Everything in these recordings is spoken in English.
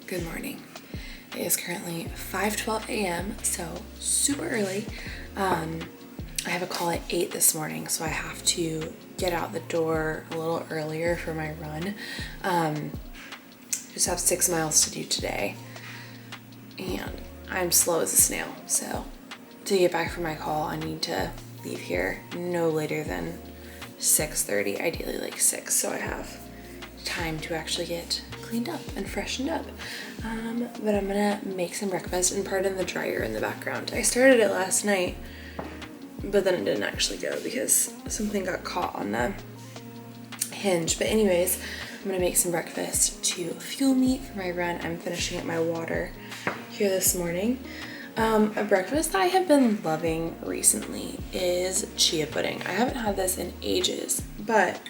Good morning. It is currently 5:12 a.m. so super early. I have a call at 8 this morning, so I have to get out the door a little earlier for my run. Just have 6 miles to do today, and I'm slow as a snail, so to get back from my call I need to leave here no later than 6:30, ideally like 6, so I have time to actually get cleaned up and freshened up. But I'm gonna make some breakfast, and pardon the dryer in the background. I started it last night, but then it didn't actually go because something got caught on the hinge. But anyways, I'm gonna make some breakfast to fuel me for my run. I'm finishing up my water here this morning. A breakfast that I have been loving recently is chia pudding. I haven't had this in ages, but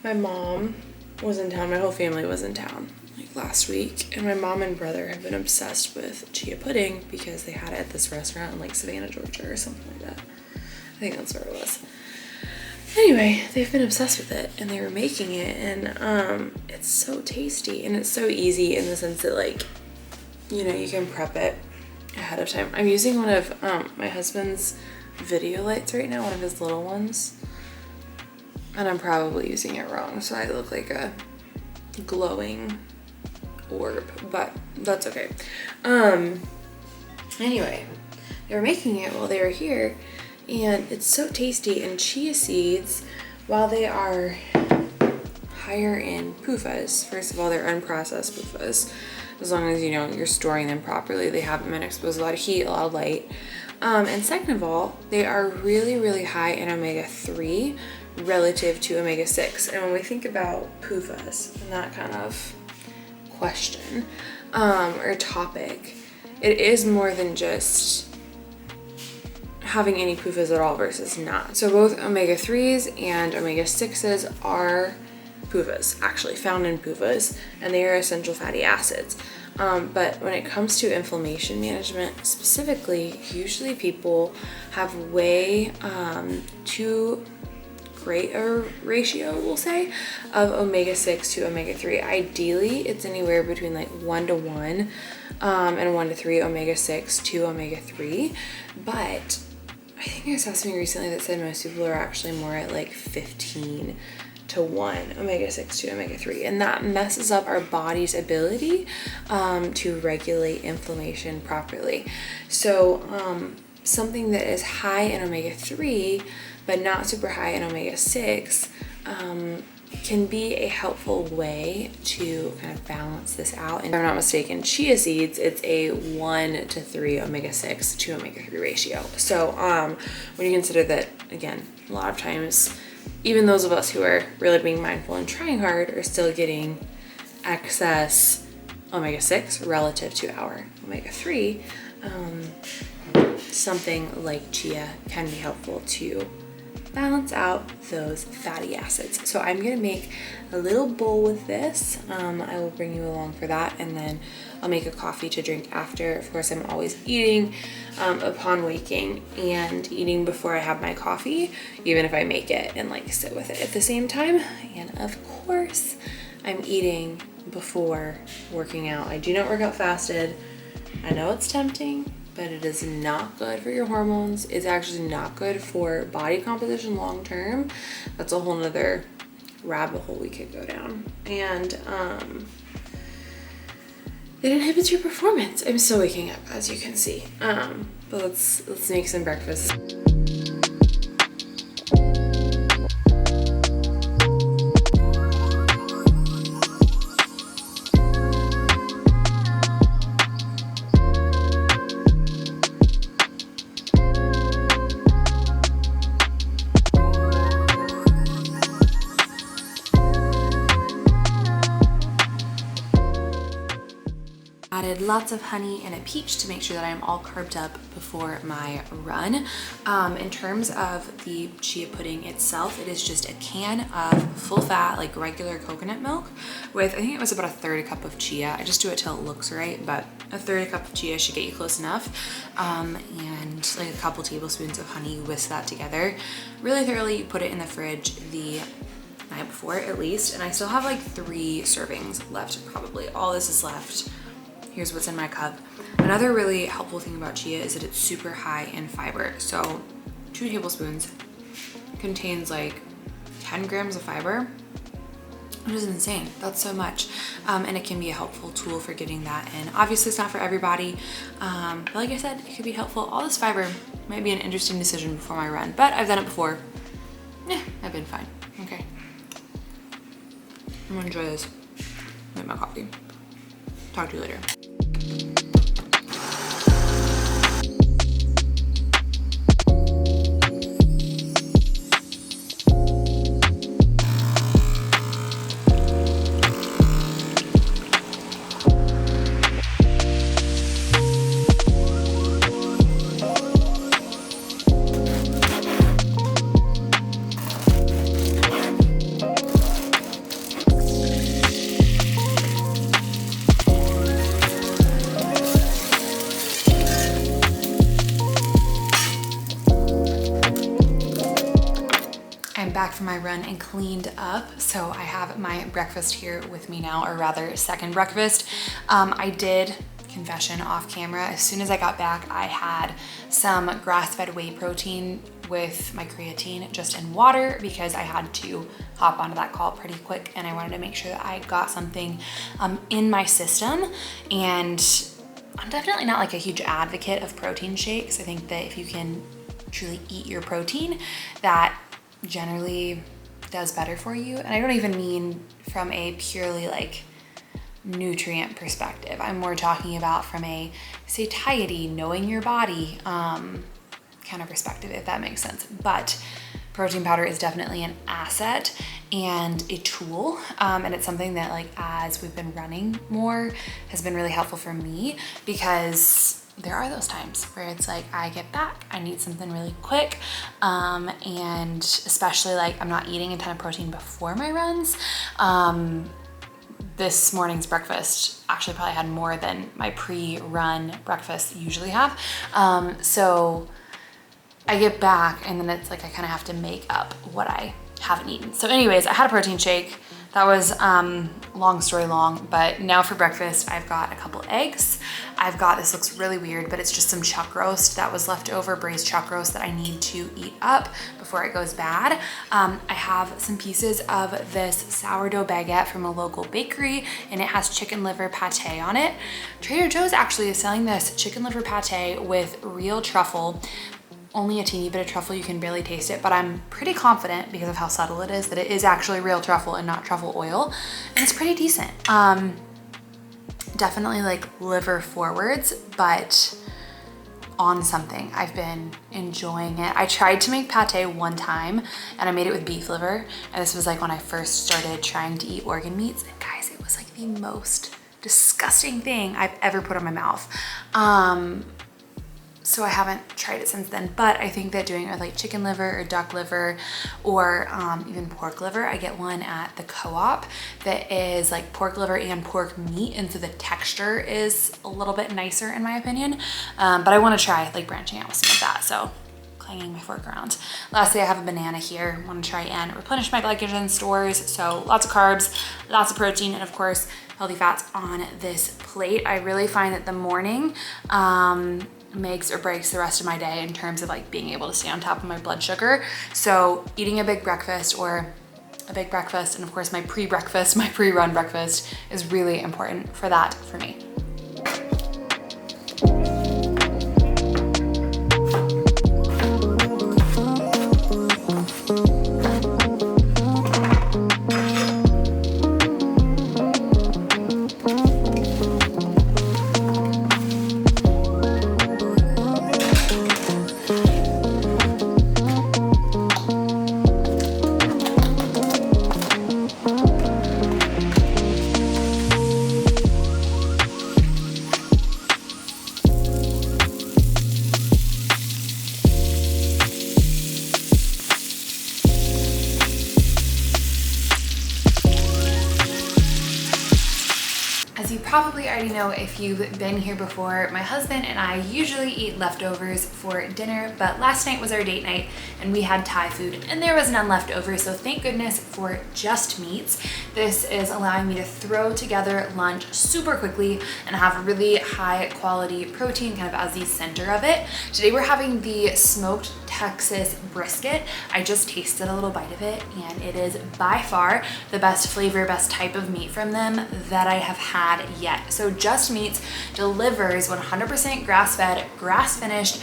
my mom was in town, my whole family was in town like last week, and my mom and brother have been obsessed with chia pudding because they had it at this restaurant in like Savannah, Georgia or something like that. I think that's where it was. Anyway, they've been obsessed with it, and they were making it, and it's so tasty, and it's so easy in the sense that, like, you know, you can prep it ahead of time. I'm using one of my husband's video lights right now, one of his little ones, and I'm probably using it wrong, so I look like a glowing orb, but that's okay. Anyway, they were making it while they were here, and it's so tasty. And chia seeds, while they are higher in PUFAs, first of all, they're unprocessed PUFAs, as long as, you know, you're storing them properly. They haven't been exposed to a lot of heat, a lot of light. And second of all, they are really, really high in omega-3 relative to omega-6. And when we think about PUFAs and that kind of question or topic, it is more than just having any PUFAs at all versus not. So both omega-3s and omega-6s are PUFAs, actually found in PUFAs, and they are essential fatty acids. But when it comes to inflammation management specifically, usually people have way too great a ratio, we'll say, of omega-6 to omega-3. Ideally, it's anywhere between like 1 to 1 and 1 to 3 omega-6 to omega-3. But I think I saw something recently that said most people are actually more at like 15 to 1 omega-6 to omega-3, and that messes up our body's ability to regulate inflammation properly. So something that is high in omega-3 but not super high in omega-6 can be a helpful way to kind of balance this out. And if I'm not mistaken, chia seeds, it's a 1 to 3 omega-6 to omega-3 ratio. So when you consider that, again, a lot of times even those of us who are really being mindful and trying hard are still getting excess omega-6 relative to our omega-3, something like chia can be helpful to balance out those fatty acids. So I'm gonna make a little bowl with this. I will bring you along for that, and then I'll make a coffee to drink after. Of course, I'm always eating upon waking and eating before I have my coffee, even if I make it and like sit with it at the same time. And of course, I'm eating before working out. I do not work out fasted. I know it's tempting, but it is not good for your hormones. It's actually not good for body composition long term. That's a whole nother rabbit hole we could go down. And it inhibits your performance. I'm still waking up, as you can see. But let's make some breakfast. Added lots of honey and a peach to make sure that I'm all carved up before my run. In terms of the chia pudding itself, it is just a can of full fat, like regular coconut milk with, I think it was about 1/3 cup of chia. I just do it till it looks right, but 1/3 cup of chia should get you close enough. And like a couple tablespoons of honey. You whisk that together really thoroughly. You put it in the fridge the night before at least, and I still have like 3 servings left probably. All this is left Here's what's in my cup. Another really helpful thing about chia is that it's super high in fiber. So 2 tablespoons contains like 10 grams of fiber, which is insane. That's so much. And it can be a helpful tool for getting that in. Obviously it's not for everybody, but like I said, it could be helpful. All this fiber might be an interesting decision before my run, but I've done it before. Yeah, I've been fine. Okay. I'm gonna enjoy this. Make my coffee. Talk to you later. Back from my run and cleaned up. So I have my breakfast here with me now, or rather second breakfast. I did, confession off camera, as soon as I got back, I had some grass-fed whey protein with my creatine just in water because I had to hop onto that call pretty quick and I wanted to make sure that I got something in my system. And I'm definitely not like a huge advocate of protein shakes. I think that if you can truly eat your protein, that generally does better for you. And I don't even mean from a purely like nutrient perspective. I'm more talking about from a satiety, knowing your body kind of perspective, if that makes sense. But protein powder is definitely an asset and a tool. And it's something that like as we've been running more has been really helpful for me, because there are those times where it's like I get back, I need something really quick, and especially like I'm not eating a ton of protein before my runs. This morning's breakfast actually probably had more than my pre-run breakfast usually have. So I get back and then it's like I kind of have to make up what I haven't eaten. So anyways, I had a protein shake. That was long story long, but now for breakfast, I've got a couple eggs. I've got, this looks really weird, but it's just some chuck roast that was left over, braised chuck roast that I need to eat up before it goes bad. I have some pieces of this sourdough baguette from a local bakery, and it has chicken liver pate on it. Trader Joe's actually is selling this chicken liver pate with real truffle. Only a teeny bit of truffle, you can barely taste it, but I'm pretty confident because of how subtle it is that it is actually real truffle and not truffle oil, and it's pretty decent. Definitely like liver forwards, but on something. I've been enjoying it. I tried to make pate one time and I made it with beef liver, and this was like when I first started trying to eat organ meats, and guys, it was like the most disgusting thing I've ever put in my mouth. So I haven't tried it since then, but I think that doing it with like chicken liver or duck liver or even pork liver, I get one at the co-op that is like pork liver and pork meat, and so the texture is a little bit nicer in my opinion. But I want to try like branching out with some of that, so clanging my fork around. Lastly, I have a banana here. I want to try and replenish my glycogen stores, so lots of carbs, lots of protein, and of course healthy fats on this plate. I really find that the morning makes or breaks the rest of my day in terms of like being able to stay on top of my blood sugar. So eating a big breakfast or a big breakfast, and of course my pre-breakfast, my pre-run breakfast is really important for that for me. you probably already know if you've been here before, my husband and I usually eat leftovers for dinner, but last night was our date night and we had Thai food and there was none left over, so thank goodness for Just Meats. This is allowing me to throw together lunch super quickly and have a really high quality protein kind of as the center of it. Today we're having the smoked Texas brisket. I just tasted a little bite of it and it is by far the best flavor, best type of meat from them that I have had yet. So Just Meats delivers 100% grass-fed, grass-finished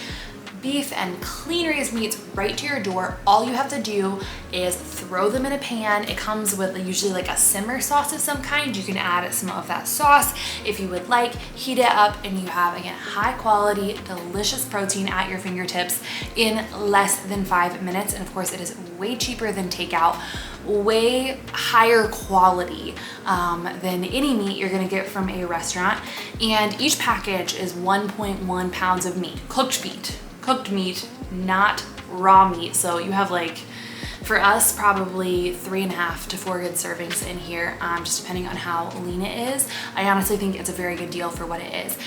beef and clean raised meats right to your door. All you have to do is throw them in a pan. It comes with usually like a simmer sauce of some kind. You can add some of that sauce if you would like, heat it up, and you have, again, high quality, delicious protein at your fingertips in less than 5 minutes. And of course, it is way cheaper than takeout, way higher quality than any meat you're gonna get from a restaurant. And each package is 1.1 pounds of meat, cooked meat, not raw meat. So you have, like, for us, probably 3.5 to 4 good servings in here, just depending on how lean it is. I honestly think it's a very good deal for what it is.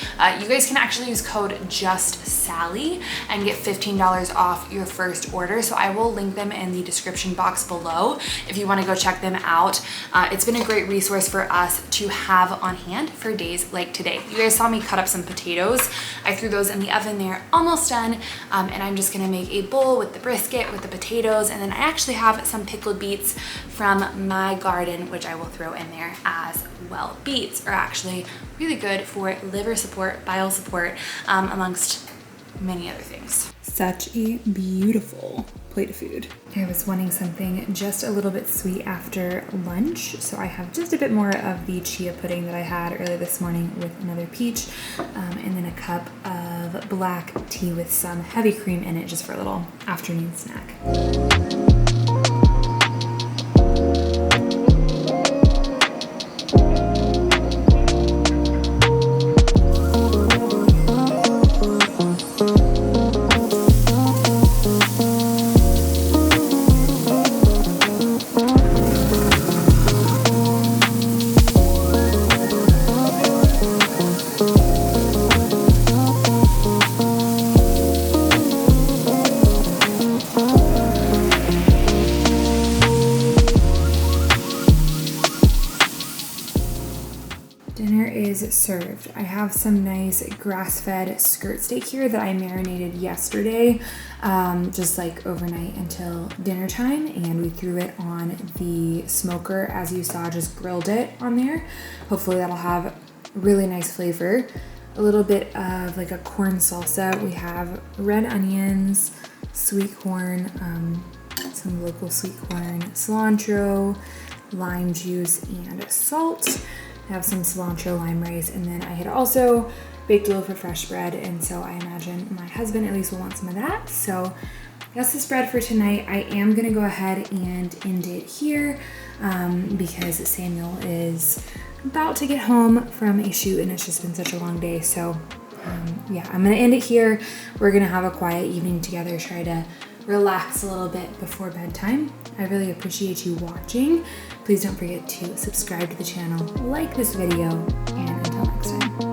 You guys can actually use code JUSTSALLY and get $15 off your first order. So I will link them in the description box below if you want to go check them out. It's been a great resource for us to have on hand for days like today. You guys saw me cut up some potatoes. I threw those in the oven. They're almost done. And I'm just gonna make a bowl with the brisket, with the potatoes, and then I actually have some pickled beets from my garden, which I will throw in there as well. Beets are actually really good for liver support, bile support, amongst many other things. Such a beautiful plate of food. I was wanting something just a little bit sweet after lunch, so I have just a bit more of the chia pudding that I had earlier this morning with another peach, and then a cup of black tea with some heavy cream in it just for a little afternoon snack. Dinner is served. I have some nice grass-fed skirt steak here that I marinated yesterday, just like overnight until dinner time, and we threw it on the smoker, as you saw, just grilled it on there. Hopefully that'll have really nice flavor. A little bit of like a corn salsa. We have red onions, sweet corn, some local sweet corn, cilantro, lime juice, and salt. I have some cilantro lime rice, and then I had also baked a loaf of fresh bread, and so I imagine my husband at least will want some of that. So that's the spread for tonight. I am gonna go ahead and end it here because Samuel is about to get home from a shoot and it's just been such a long day. So yeah, I'm gonna end it here. We're gonna have a quiet evening together, try to relax a little bit before bedtime. I really appreciate you watching. Please don't forget to subscribe to the channel, like this video, and until next time.